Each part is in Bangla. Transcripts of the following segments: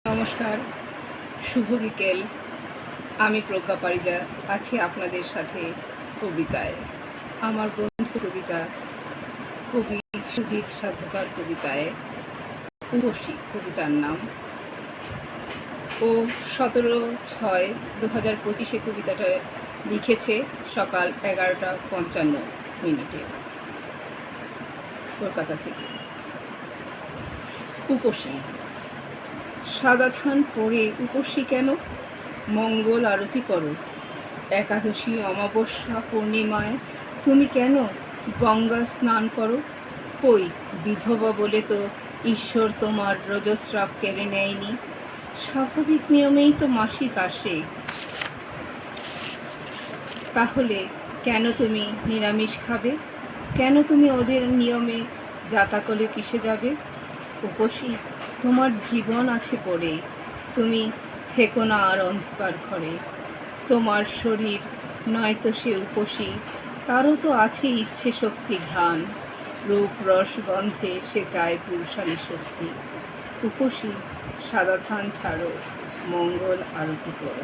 নমস্কার, শুভ বিকেল। আমি প্রজ্ঞা পারিজাত আছি আপনাদের সাথে কবিতায়। আমার বন্ধু কবিতা কবি সুজিত সাধুকার কবিতায় উর্বশী কবিতার নাম। ও 17/6/2025 কবিতাটা লিখেছে সকাল 11:55 কলকাতা থেকে। উপসী। সাদা থান পরে উপসী কেন? মঙ্গল আরতি করো। একাদশী, অমাবস্যা, পূর্ণিমায় তুমি কেন গঙ্গা স্নান করো? কই বিধবা বলে তো ঈশ্বর তোমার রজস্রাব কেড়ে নেয়নি। স্বাভাবিক নিয়মেই তো মাসিক আসে। তাহলে কেন তুমি নিরামিষ খাবে? কেন তুমি ওদের নিয়মে যাতাকলে কিসে যাবে? উপসী, তোমার জীবন আছে পড়ে, তুমি থেকো না আর অন্ধকার ঘরে। তোমার শরীর নয়তো সে উপসী, তারও তো আছে ইচ্ছে শক্তি ঘ্রাণ। রূপ রস গন্ধে সে চায় পুরুষালী শক্তি। উপসী, সাদা থান ছাড়ো, মঙ্গল আরতি করো।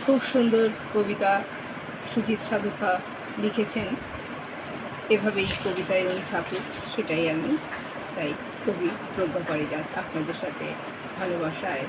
খুব সুন্দর কবিতা সুজিত সাধুকা লিখেছেন। এভাবেই কবিতায় উনি থাকুক, সেটাই আমি চাই। কবি প্রজ্ঞা পারিজাত আপনাদের সাথে ভালোবাসায়